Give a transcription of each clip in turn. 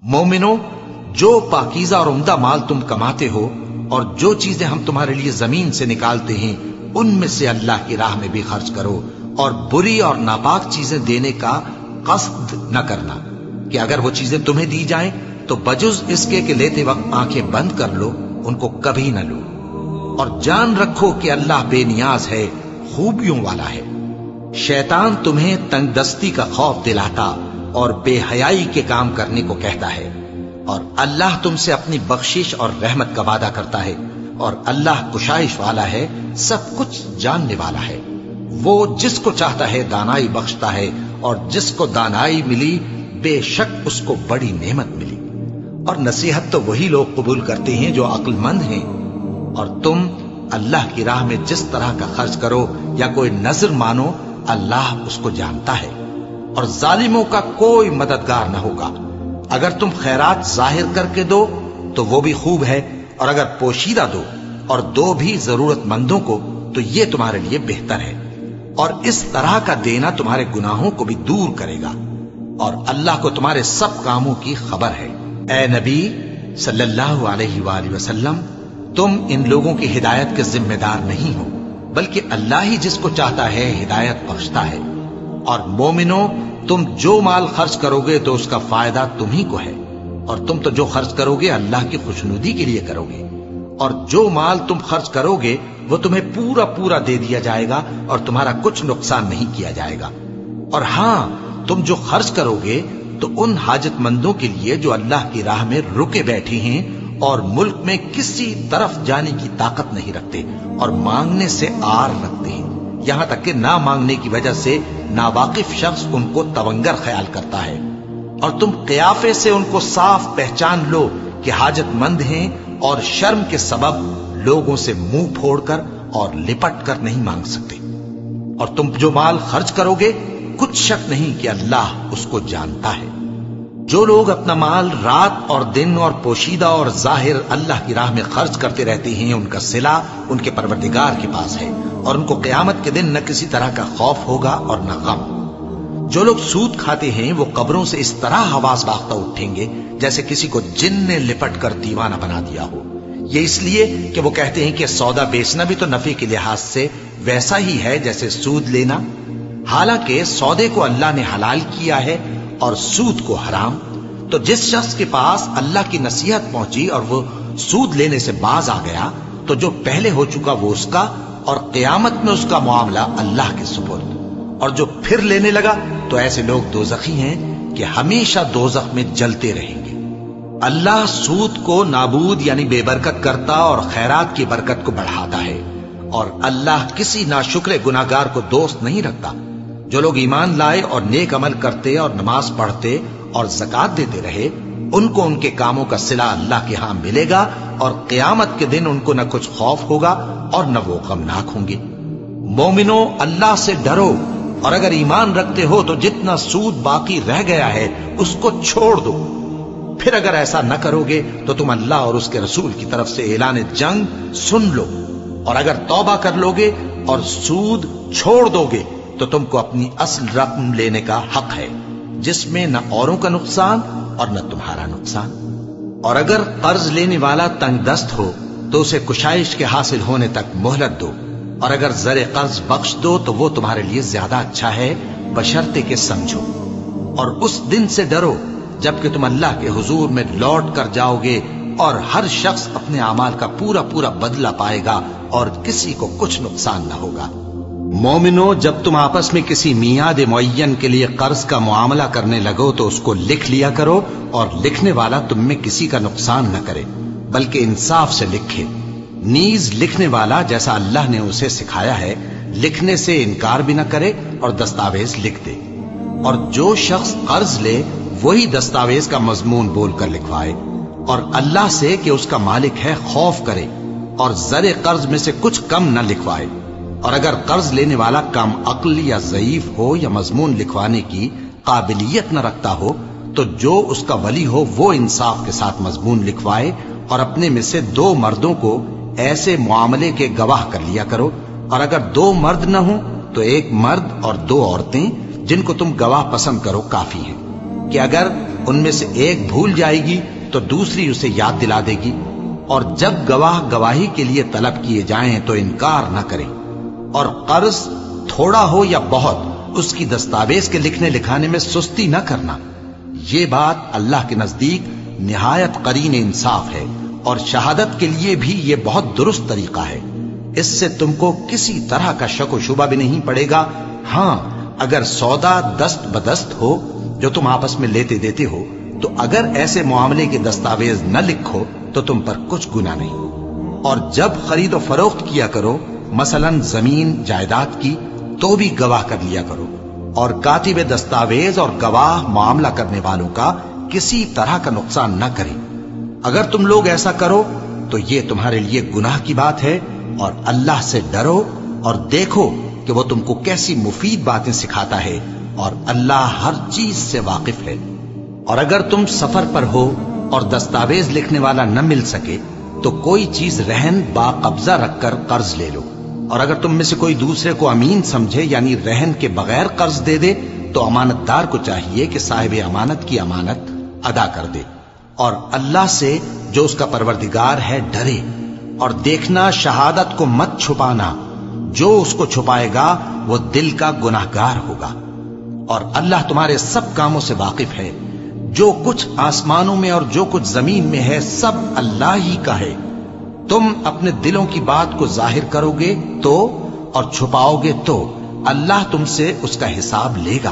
मोमिनो, जो पाकीज़ा और उम्दा माल तुम कमाते हो और जो चीजें हम तुम्हारे लिए जमीन से निकालते हैं उनमें से अल्लाह की राह में भी खर्च करो, और बुरी और नापाक चीजें देने का कस्द न करना कि अगर वो चीजें तुम्हें दी जाएं तो बजुज इसके कि लेते वक्त आंखें बंद कर लो, उनको कभी न लो। और जान रखो कि अल्लाह बेनियाज है, खूबियों वाला है। शैतान तुम्हें तंगदस्ती का खौफ दिलाता और बेहयाई के काम करने को कहता है, और अल्लाह तुमसे अपनी बख्शिश और रहमत का वादा करता है, और अल्लाह कुशाइश वाला है, सब कुछ जानने वाला है। वो जिसको चाहता है दानाई बख्शता है, और जिसको दानाई मिली बेशक उसको बड़ी नेमत मिली। और नसीहत तो वही लोग कबूल करते हैं जो अक्लमंद हैं। और तुम अल्लाह की राह में जिस तरह का खर्च करो या कोई नजर मानो, अल्लाह उसको जानता है, और जालिमों का कोई मददगार न होगा। अगर तुम खैरात जाहिर करके दो तो वो भी खूब है, और अगर पोशीदा दो और दो भी जरूरतमंदों को तो ये तुम्हारे लिए बेहतर है, और इस तरह का देना तुम्हारे गुनाहों को भी दूर करेगा, और अल्लाह को तुम्हारे सब कामों की खबर है। ए नबी सल्लल्लाहु अलैहि वसल्लम, तुम इन लोगों की हिदायत के जिम्मेदार नहीं हो, बल्कि अल्लाह ही जिसको चाहता है हिदायत बख्शता है। और मोमिनो, तुम जो माल खर्च करोगे तो उसका फायदा तुम्ही को है, और तुम तो जो खर्च करोगे अल्लाह की खुशनुदी के लिए करोगे, और जो माल तुम खर्च करोगे वो तुम्हें पूरा पूरा दे दिया जाएगा और तुम्हारा कुछ नुकसान नहीं किया जाएगा। और हां, तुम जो खर्च करोगे तो उन हाजतमंदों के लिए जो अल्लाह की राह में रुके बैठे हैं और मुल्क में किसी तरफ जाने की ताकत नहीं रखते और मांगने से आर रखते हैं, यहां तक कि ना मांगने की वजह से नावाकिफ शख्स उनको तवंगर ख्याल करता है। और तुम क़ियाफे से उनको साफ पहचान लो कि हाजतमंद हैं, और शर्म के सबब लोगों से मुंह फोड़कर और लिपट कर नहीं मांग सकते। और तुम जो माल खर्च करोगे कुछ शक नहीं कि अल्लाह उसको जानता है। जो लोग अपना माल रात और दिन और पोशीदा और जाहिर अल्लाह की राह में खर्च करते रहते हैं, उनका सिला उनके परवरदिगार के पास है, और उनको क़यामत के दिन न किसी तरह का खौफ होगा और न गम। जो लोग सूद खाते हैं वो कब्रों से इस तरह हवास बाख्ता उठेंगे जैसे किसी को जिन ने लिपट कर दीवाना बना दिया हो। ये इसलिए कि वो कहते हैं कि सौदा बेचना भी तो नफे के लिहाज से वैसा ही है जैसे सूद लेना, हालांकि सौदे को अल्लाह ने हलाल किया है और सूद को हराम। तो जिस शख्स के पास अल्लाह की नसीहत पहुंची और वो सूद लेने से बाज आ गया, तो जो पहले हो चुका वो उसका, और क़यामत में उसका मामला अल्लाह के सुपुर्द। और जो फिर लेने लगा तो ऐसे लोग दोज़खी हैं कि हमेशा दोज़ख में जलते रहेंगे। अल्लाह सूद को नाबूद यानी बेबरकत करता और खैरात की बरकत को बढ़ाता है, और अल्लाह किसी नाशुक्र गुनाहगार को दोस्त नहीं रखता। जो लोग ईमान लाए और नेक अमल करते और नमाज पढ़ते और ज़कात देते रहे, उनको उनके कामों का सिला अल्लाह के यहां मिलेगा, और क़यामत के दिन उनको न कुछ खौफ होगा और न वो गमनाक होंगे। मोमिनो, अल्लाह से डरो, और अगर ईमान रखते हो तो जितना सूद बाकी रह गया है उसको छोड़ दो। फिर अगर ऐसा न करोगे तो तुम अल्लाह और उसके रसूल की तरफ से ऐलान जंग सुन लो, और अगर तौबा कर लोगे और सूद छोड़ दोगे तो तुमको अपनी असल रकम लेने का हक है, जिसमें न औरों का नुकसान और न तुम्हारा नुकसान। और अगर कर्ज लेने वाला तंगदस्त हो तो उसे कुशाइश के हासिल होने तक मोहलत दो, और अगर ज़रे कर्ज बख्श दो तो वो तुम्हारे लिए ज्यादा अच्छा है, बशर्ते के समझो। और उस दिन से डरो जबकि तुम अल्लाह के हुजूर में लौट कर जाओगे, और हर शख्स अपने अमाल का पूरा पूरा बदला पाएगा और किसी को कुछ नुकसान न होगा। मोमिनो, जब तुम आपस में किसी मियाद मुअय्यन के लिए कर्ज का मुआमला करने लगो तो उसको लिख लिया करो, और लिखने वाला तुम में किसी का नुकसान न करे बल्कि इंसाफ से लिखे। नीज लिखने वाला जैसा अल्लाह ने उसे सिखाया है लिखने से इनकार भी न करे और दस्तावेज लिख दे। और जो शख्स कर्ज ले वही दस्तावेज का मजमून बोलकर लिखवाए, और अल्लाह से कि उसका मालिक है खौफ करे, और ज़रे कर्ज में से कुछ कम न लिखवाए। और अगर कर्ज लेने वाला कम अक्ल या ज़ईफ हो या मजमून लिखवाने की काबिलियत न रखता हो, तो जो उसका वली हो वो इंसाफ के साथ मजमून लिखवाए, और अपने में से 2 मर्दों को ऐसे मामले के गवाह कर लिया करो। और अगर 2 मर्द न हो तो 1 मर्द और 2 औरतें, जिनको तुम गवाह पसंद करो काफी है कि अगर उनमें से एक भूल जाएगी तो दूसरी उसे याद दिला देगी, और जब गवाह गवाही के लिए तलब किए जाएं तो इनकार न करें, और कर्ज थोड़ा हो या बहुत उसकी दस्तावेज के लिखने लिखाने में सुस्ती न करना। ये बात अल्लाह के नजदीक निहायत करीन इंसाफ है, और शहादत के लिए भी ये बहुत दुरुस्त तरीका है। इससे तुमको किसी तरह का शक व शुबा भी नहीं पड़ेगा। हाँ, अगर सौदा दस्त बदस्त हो जो तुम आपस में लेते देते हो, तो अगर ऐसे मामले के दस्तावेज न लिखो तो तुम पर कुछ गुनाह नहीं। और जब खरीद और फरोख्त किया करो, मसलन जमीन जायदाद की, तो भी गवाह कर लिया करो, और कातिब दस्तावेज और गवाह मामला करने वालों का किसी तरह का नुकसान न करें। अगर तुम लोग ऐसा करो तो ये तुम्हारे लिए गुनाह की बात है, और अल्लाह से डरो और देखो कि वो तुमको कैसी मुफीद बातें सिखाता है, और अल्लाह हर चीज से वाकिफ है। और अगर तुम सफर पर हो और दस्तावेज लिखने वाला न मिल सके तो कोई चीज रहन बाकब्जा रखकर कर्ज ले लो, और अगर तुम में से कोई दूसरे को अमीन समझे यानी रहन के बगैर कर्ज दे दे तो अमानतदार को चाहिए कि साहिब अमानत की अमानत अदा कर दे, और अल्लाह से जो उसका परवरदिगार है डरे। और देखना, शहादत को मत छुपाना, जो उसको छुपाएगा वो दिल का गुनाहगार होगा। और अल्लाह तुम्हारे सब कामों से वाकिफ है। जो कुछ आसमानों में और जो कुछ जमीन में है सब अल्लाह ही का है। तुम अपने दिलों की बात को जाहिर करोगे तो, और छुपाओगे तो अल्लाह तुमसे उसका हिसाब लेगा।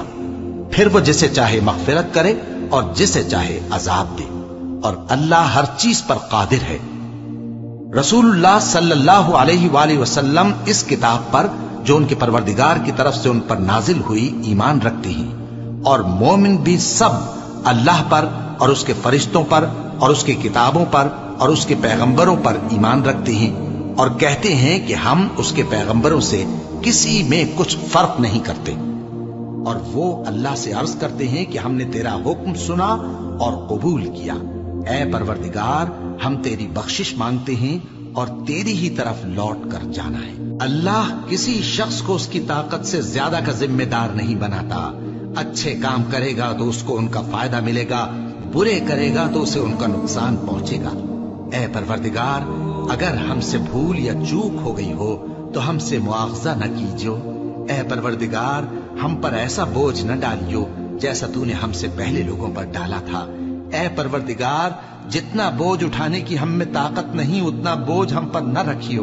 फिर वो जिसे चाहे मगफिरत करे और जिसे चाहे अजाब दे, और अल्लाह हर चीज पर कादिर है। रसूलुल्लाह सल्लल्लाहु अलैहि वसल्लम इस किताब पर जो उनके परवरदिगार की तरफ से उन पर नाजिल हुई ईमान रखते हैं, और मोमिन भी सब अल्लाह पर और उसके फरिश्तों पर और उसके किताबों पर और उसके पैगंबरों पर ईमान रखते हैं, और कहते हैं कि हम उसके पैगंबरों से किसी में कुछ फर्क नहीं करते। और वो अल्लाह से अर्ज करते हैं कि हमने तेरा हुक्म सुना और कबूल किया। ऐ परवरदिगार, हम तेरी बख्शिश मांगते हैं और तेरी ही तरफ लौट कर जाना है। अल्लाह किसी शख्स को उसकी ताकत से ज्यादा का जिम्मेदार नहीं बनाता। अच्छे काम करेगा तो उसको उनका फायदा मिलेगा, बुरे करेगा तो उसे उनका नुकसान पहुंचेगा। ऐ परवरदिगार, अगर हमसे भूल या चूक हो गई हो तो हमसे मुआवजा न कीजियो। ऐ परवरदिगार, हम पर ऐसा बोझ न डालियो जैसा तूने हमसे पहले लोगों पर डाला था। ऐ परवरदिगार, जितना बोझ उठाने की हम में ताकत नहीं उतना बोझ हम पर न रखियो।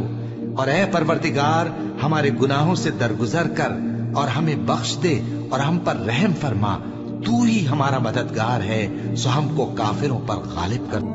और ऐ परवरदिगार, हमारे गुनाहों से दरगुजर कर और हमें बख्श दे और हम पर रहम फरमा। तू ही हमारा मददगार है, सो हमको काफिरों पर गालिब कर।